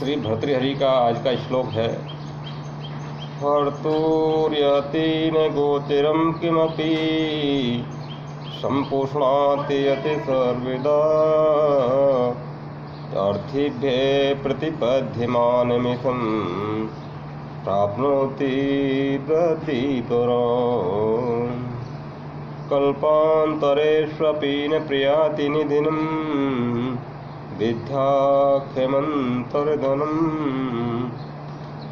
श्री भर्तृहरि का आज का श्लोक है। हर्तुर्यति न गोचरं किमपि सम्पुष्णाति यति सर्वदा अर्थीभ्ये प्रतिपद्यमानमिदं प्राप्नोति प्रतिपराम् कल्पान्तरेष्वपि न प्रयाति निधिनं विद्याख्यमन्तर्धनम्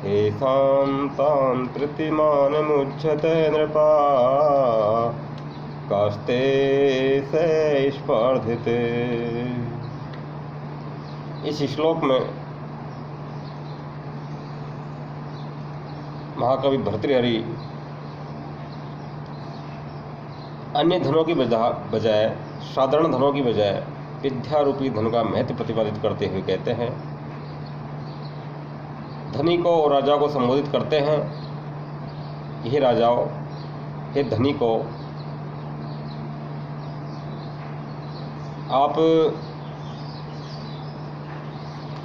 येषां तां प्रतिमानमुच्यते नृपा कास्ते से स्पर्धिते। इस श्लोक में महाकवि भर्तृहरि अन्य धनों की बजाय साधारण धनों की बजाय विद्या रूपी धन का महत्व प्रतिपादित करते हुए कहते हैं, धनी को और राजा को संबोधित करते हैं, हे राजाओं, हे धनी को, आप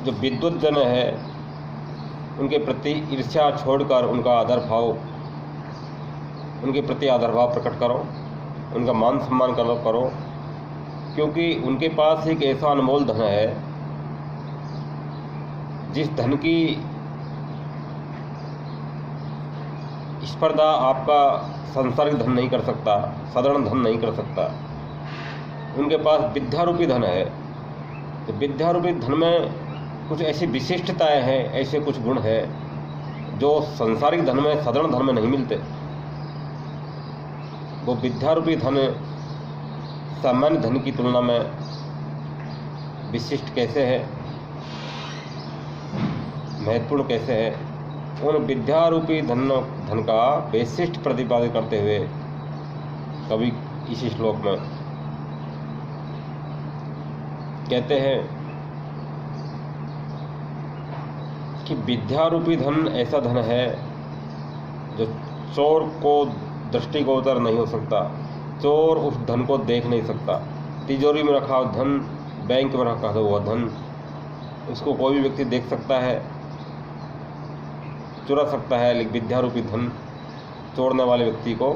जो विद्वत जन है उनके प्रति ईर्ष्या छोड़कर उनका आदर भाव, उनके प्रति आदर भाव प्रकट करो, उनका मान सम्मान करो, क्योंकि उनके पास एक ऐसा अनमोल धन है जिस धन की स्पर्धा आपका सांसारिक धन नहीं कर सकता, साधारण धन नहीं कर सकता। उनके पास विद्यारूपी धन है। तो विद्यारूपी धन में कुछ ऐसी विशिष्टताएं हैं, ऐसे कुछ गुण हैं जो सांसारिक धन में, साधारण धन में नहीं मिलते। वो विद्यारूपी धन सामान्य धन की तुलना में विशिष्ट कैसे है, महत्वपूर्ण कैसे है, उन विद्यारूपी धन का वैशिष्ट प्रतिपादित करते हुए कवि इसी श्लोक में कहते हैं कि विद्यारूपी धन ऐसा धन है जो चोर को दृष्टिगोचर नहीं हो सकता। चोर उस धन को देख नहीं सकता। तिजोरी में रखा हुआ धन, बैंक में रखा हुआ धन, उसको कोई भी व्यक्ति देख सकता है, चुरा सकता है, लेकिन विद्यारूपी धन चोरने वाले व्यक्ति को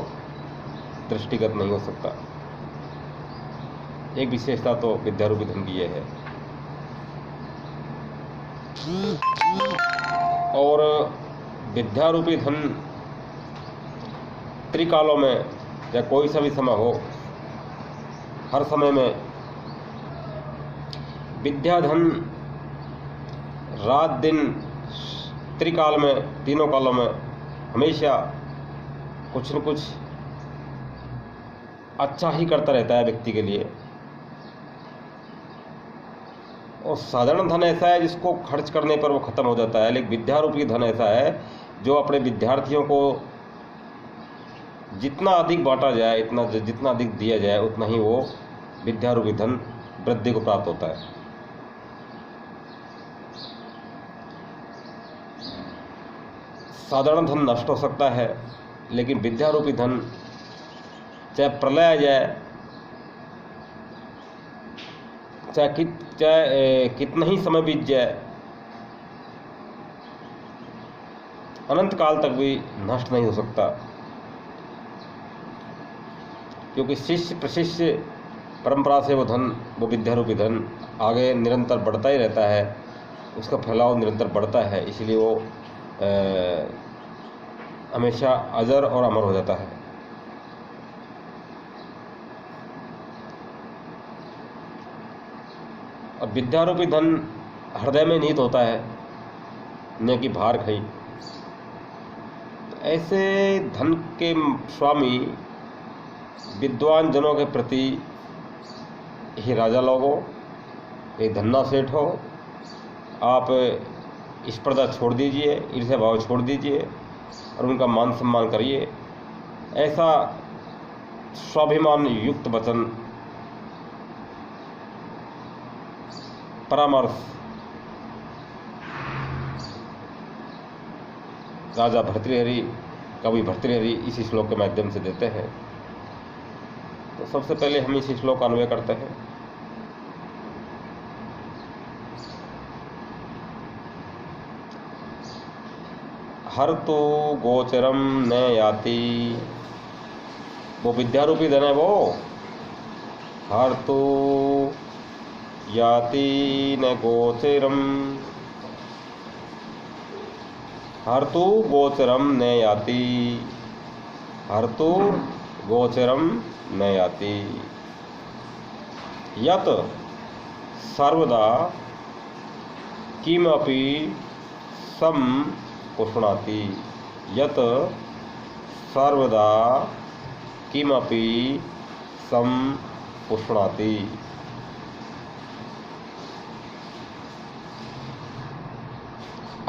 दृष्टिगत नहीं हो सकता। एक विशेषता तो विद्यारूपी धन की यह है। और विद्यारूपी धन त्रिकालों में या कोई सा भी समय हो, हर समय में विद्याधन रात दिन त्रिकाल में, तीनों कालों में हमेशा कुछ न कुछ अच्छा ही करता रहता है व्यक्ति के लिए। और साधारण धन ऐसा है जिसको खर्च करने पर वो खत्म हो जाता है, लेकिन विद्यारूपी धन ऐसा है जो अपने विद्यार्थियों को जितना अधिक बांटा जाए, जितना अधिक दिया जाए, उतना ही वो विद्यारूपी धन वृद्धि को प्राप्त होता है। साधारण धन नष्ट हो सकता है, लेकिन विद्यारूपी धन चाहे प्रलय आ जाए, चाहे कितना ही समय बीत जाए, अनंत काल तक भी नष्ट नहीं हो सकता, क्योंकि शिष्य प्रशिष्य परंपरा से वो विद्यारूपी धन आगे निरंतर बढ़ता ही रहता है, उसका फैलाव निरंतर बढ़ता है, इसलिए वो हमेशा अजर और अमर हो जाता है। अब विद्यारूपी धन हृदय में निहित होता है, न कि बाहर कहीं। ऐसे धन के स्वामी विद्वान जनों के प्रति ही राजा लोगों, एक धन्ना सेठ हो, आप स्पर्धा छोड़ दीजिए, ईर्ष्या भाव छोड़ दीजिए और उनका मान सम्मान करिए। ऐसा स्वाभिमान युक्त वचन, परामर्श राजा भर्तृहरि, कवि भर्तृहरि इसी श्लोक के माध्यम से देते हैं। तो सबसे पहले हम इस श्लोक का अन्वय करते हैं। हर तो गोचरम न याति, वो विद्यारूपी धन है वो। हर तो याति न गोचरम, हर तो गोचरम न याति, हर तो गोचरम न याति। यत सर्वदा किमपि सम पुष्णाति, यत सर्वदा किमपि सम पुष्णाति।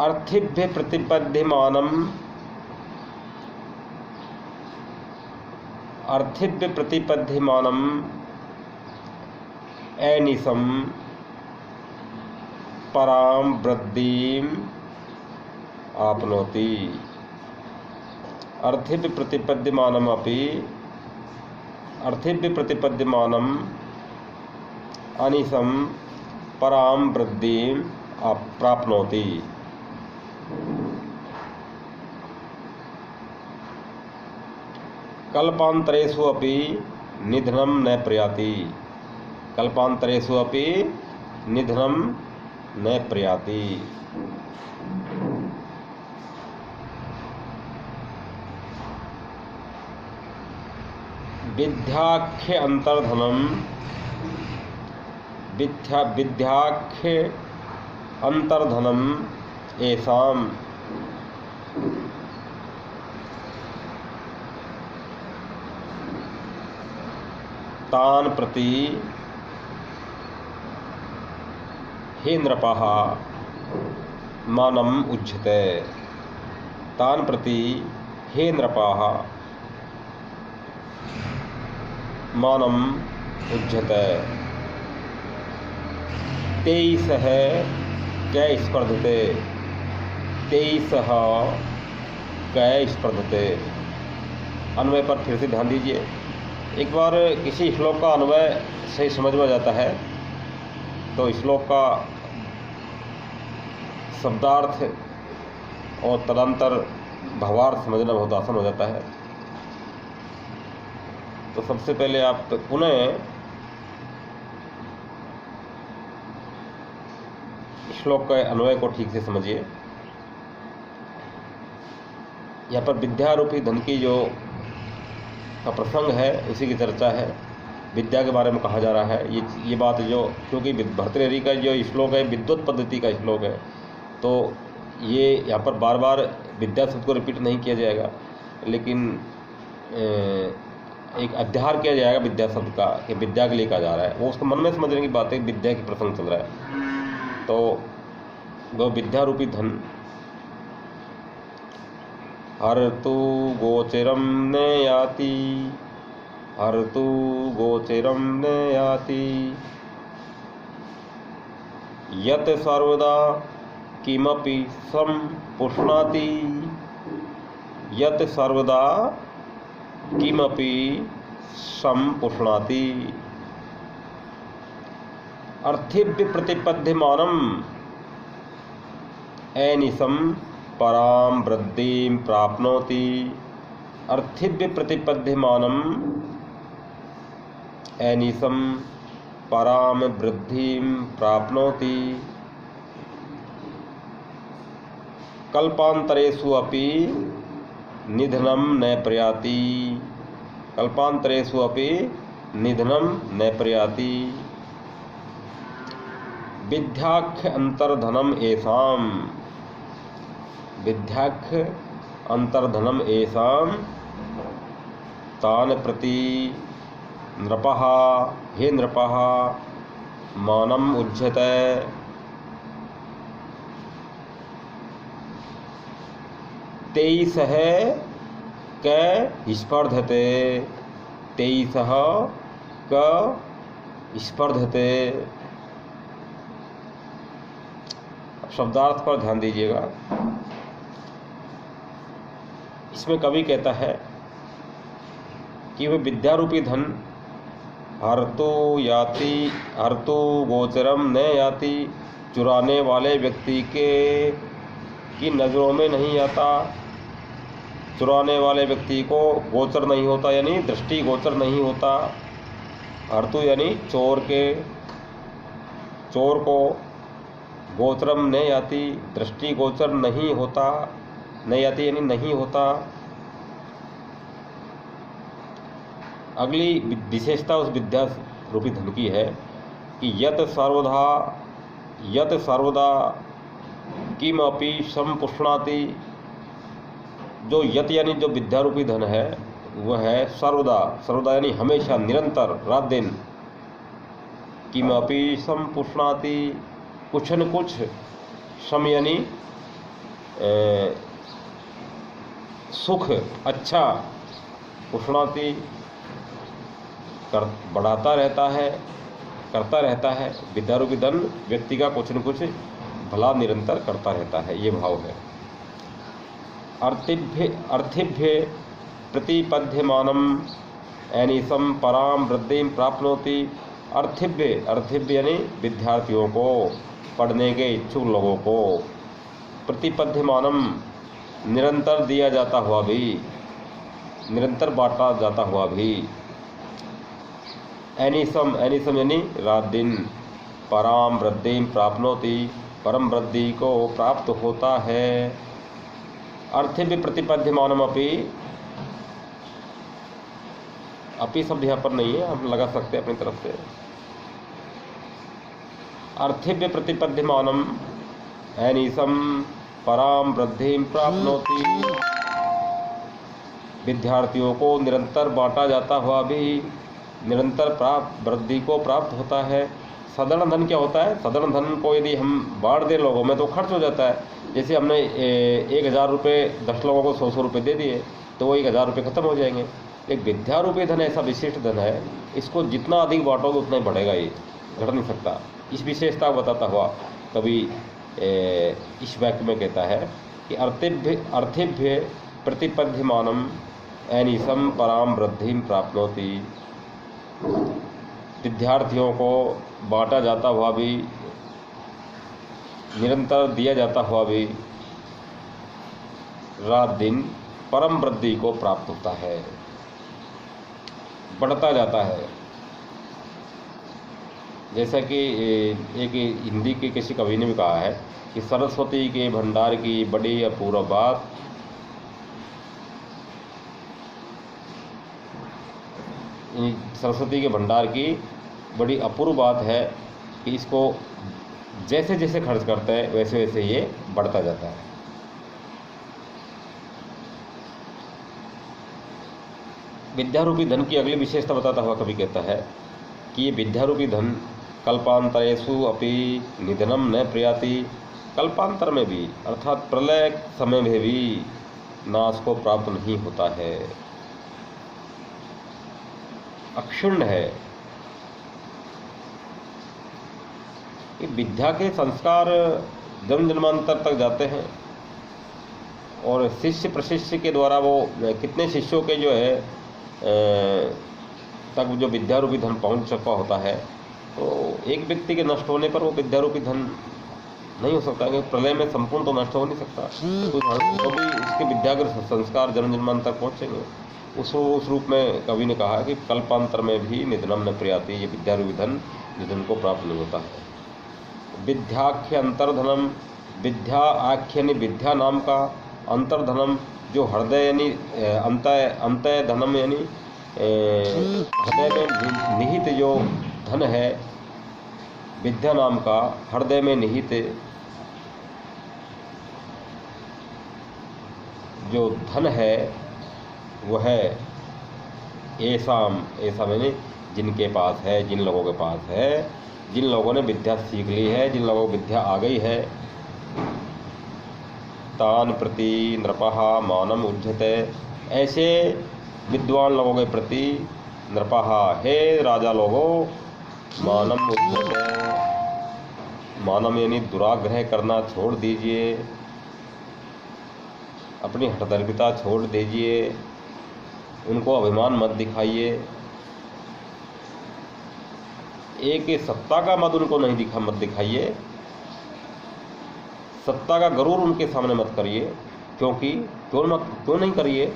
अर्थिभ्य प्रतिपद्यमानम, अर्थिभ्य प्रतिपद्यमानम ऐनिसम पराम वृद्धिम आपनोति। अर्थिभ्य प्रतिपद्यमानम अपि, अर्थिभ्य प्रतिपद्यमानम अनिसम पराम वृद्धिम प्राप्नोति। कल्पांतरेषु अपि निधनम न प्रयाति, कल्पांतरेषु अपि निधनम न प्रयाति। विद्याख्य अंतर्धनम, विद्याख्य अंतर्धनम येषाम् तान् प्रति हे नृपः मानम उच्यते, तान् प्रति हे नृपः मानम उच्यते। तेईसः कै स्पर्धते, तेईसः कै स्पर्धते। अन्वय पर फिर से ध्यान दीजिए। एक बार किसी श्लोक का अन्वय सही समझ में जाता है तो श्लोक का शब्दार्थ और तदंतर भावार्थ समझना बहुत आसान हो जाता है। तो सबसे पहले आप पुनः श्लोक के अन्वय को ठीक से समझिए। यहाँ पर विद्यारूपी धन की जो का प्रसंग है उसी की चर्चा है, विद्या के बारे में कहा जा रहा है। ये बात जो, क्योंकि भर्तृहरि का जो श्लोक है विद्वत पद्धति का श्लोक है, तो ये यहाँ पर बार बार विद्या शब्द को रिपीट नहीं किया जाएगा, लेकिन एक अध्यार किया जाएगा विद्या शब्द का कि विद्या के लिए कहा जा रहा है। वो उसको मन में समझने की बात है, विद्या की प्रसंग चल रहा है। तो वो विद्यारूपी धन हर तु गोचरम न याति, हर तु गोचरम न याति। यत सर्वदा किमपि सम पुष्णाति, यत सर्वदा किमपि सम पुष्णाति। अर्थिभ्य प्रतिपद्यमानम ऐनिसम पराम वृद्धिम प्राप्नोति। अर्थिभ्य प्रतिपद्यमानम ऐनिसम पराम वृद्धिम प्राप्नोति। कल्पांतरेषु अपि निधनम न प्रयाति, कल्पांतरेषु अपि निधनम न प्रयाति। विद्याख्य अंतर्धनम येषाम्, विद्याख्य अंतर्धनम येषाम् तान् प्रति नृपः हे नृपः मानम उज्यते। तेईसः क स्पर्धते, तेईसः क स्पर्धते। शब्दार्थ पर ध्यान दीजिएगा। इसमें कवि कहता है कि वह विद्यारूपी धन हर्तो याति, हर्तो गोचरम न याति, चुराने वाले व्यक्ति के कि नज़रों में नहीं आता, चुराने वाले व्यक्ति को गोचर नहीं होता, यानी दृष्टि गोचर नहीं होता। अर्तु यानी चोर को गोचरम नहीं आती, दृष्टि गोचर नहीं होता, नहीं आती यानी नहीं होता। अगली विशेषता उस विद्या रूपी धन की है कि यत सर्वदा किमपि संपुष्णाति। जो यत यानी जो विद्या रूपी धन है वह है सर्वदा यानी हमेशा, निरंतर, रात दिन। किमपि संपुष्णाति, कुछ न कुछ, सम यानी सुख, अच्छा, पुष्णाति बढ़ाता रहता है, करता रहता है। विद्या रूपी धन व्यक्ति का कुछ न कुछ भला निरंतर करता रहता है, ये भाव है। अर्थिभ्य प्रतिपद्यमानम एनिसम पराम वृद्धिम प्राप्नोति। अर्थिभ्य यानी विद्यार्थियों को, पढ़ने के इच्छुक लोगों को, प्रतिपद्यमानम निरंतर दिया जाता हुआ भी, निरंतर बांटा जाता हुआ भी। एनिसम यानी रात दिन, पराम वृद्धिम प्राप्नोति, परम वृद्धि को प्राप्त होता है। अर्थिभ्य प्रतिपद्यमानम अपि शब्द यहाँ पर नहीं है, हम लगा सकते हैं अपनी तरफ से। अर्थिभ्य प्रतिपद्यमानम एनिसम पराम वृद्धिम प्राप्नोति। विद्यार्थियों को निरंतर बांटा जाता हुआ भी निरंतर वृद्धि को प्राप्त होता है। साधारण धन क्या होता है? साधारण धन को यदि हम बांट दें लोगों में तो खर्च हो जाता है। जैसे हमने 1000 रुपये 10 लोगों को 100 रुपये दे दिए तो वो 1000 रुपये खत्म हो जाएंगे। एक विद्या रूपी धन ऐसा विशिष्ट धन है, इसको जितना अधिक बांटोगे उतना ही बढ़ेगा, ये घट नहीं सकता। इस विशेषता को बताता हुआ कभी इस वाक्य में कहता है कि अर्थिभ्य प्रतिपद्यमानम एनिसम पराम वृद्धिम प्राप्नोति। विद्यार्थियों को बांटा जाता हुआ भी, निरंतर दिया जाता हुआ भी, रात दिन परम वृद्धि को प्राप्त होता है, बढ़ता जाता है। जैसा कि एक हिंदी के किसी कवि ने भी कहा है कि सरस्वती के भंडार की बड़ी अपूर्व बात, सरस्वती के भंडार की बड़ी अपूर्व बात है कि इसको जैसे जैसे खर्च करते हैं वैसे वैसे ये बढ़ता जाता है। विद्यारूपी धन की अगली विशेषता बताता हुआ कवि कहता है कि ये विद्यारूपी धन कल्पांतरेषु अपि निधनम न प्रयाति। कल्पांतर में भी अर्थात प्रलय समय में भी नाश को प्राप्त नहीं होता है, अक्षुण्ण है। कि विद्या के संस्कार जन्म जन्मांतर तक जाते हैं और शिष्य प्रशिष्य के द्वारा वो कितने शिष्यों के जो है तक जो विद्यारूपी धन पहुंच चुका होता है, तो एक व्यक्ति के नष्ट होने पर वो विद्यारूपी धन नहीं हो सकता, क्योंकि प्रलय में संपूर्ण तो नष्ट हो नहीं सकता। तो भी उसके विद्या के संस्कार जन्म जन्मांतर पहुँचेंगे। उस रूप में कवि ने कहा कि कल्पांतर में भी निधनम न प्रयाति, ये विद्यारूपी धन निधन को प्राप्त नहीं होता है। विद्याख्य अंतर्धनम, विद्या आख्य यानी विद्या नाम का, अंतर्धनम जो हृदय यानी अंतय धनम यानी हृदय में निहित जो धन है, विद्या नाम का हृदय में निहित जो धन है वह है ऐसा मैंने जिनके पास है, जिन लोगों के पास है, जिन लोगों ने विद्या सीख ली है, जिन लोगों को विद्या आ गई है। तान प्रति नृपः मानम उज्जते, ऐसे विद्वान लोगों के प्रति नृपः हे राजा लोगों मानम उज्जते, मानम यानी दुराग्रह करना छोड़ दीजिए, अपनी हठदर्पिता छोड़ दीजिए, उनको अभिमान मत दिखाइए। एक सत्ता का मत उनको नहीं मत दिखाइए, सत्ता का गरूर उनके सामने मत करिए, क्योंकि क्यों नहीं करिए,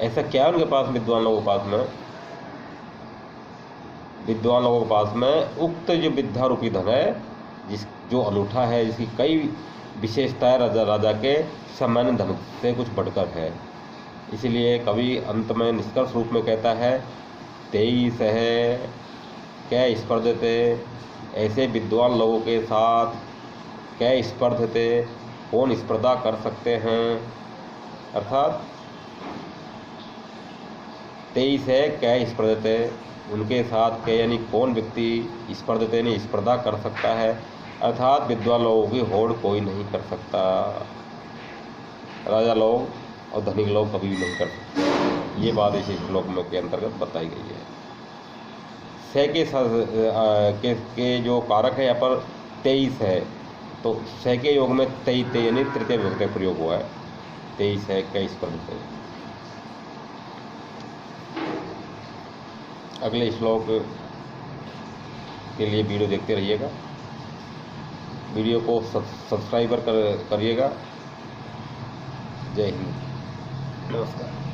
ऐसा क्या है उनके पास, विद्वान लोगों के पास में, विद्वान लोगों के पास में उक्त जो विद्या रूपी धन है, जो अनूठा है, जिसकी कई विशेषताएं राजा के सामान्य धन से कुछ बढ़कर है। इसीलिए कवि अंत में निष्कर्ष रूप में कहता है, तेई सह कै स्पर्धते, ऐसे विद्वान लोगों के साथ कै स्पर्धते, कौन स्पर्धा कर सकते हैं। अर्थात तेईस है कै स्पर्धते, उनके साथ कै यानी कौन व्यक्ति, स्पर्धते यानी स्पर्धा कर सकता है, अर्थात विद्वान लोगों की होड़ कोई नहीं कर सकता, राजा लोग और धनिक लोग कभी भी नहीं कर सकते। ये बात इस श्लोक में के अंतर्गत बताई गई है। से के जो कारक है यहाँ पर 23 है, तो से के योग में 23 यानी तृतीय विभक्ति प्रयोग हुआ है। 23 है कै स्पर्धते। अगले श्लोक के लिए वीडियो देखते रहिएगा, वीडियो को सब्सक्राइब करिएगा। जय हिंद, नमस्कार।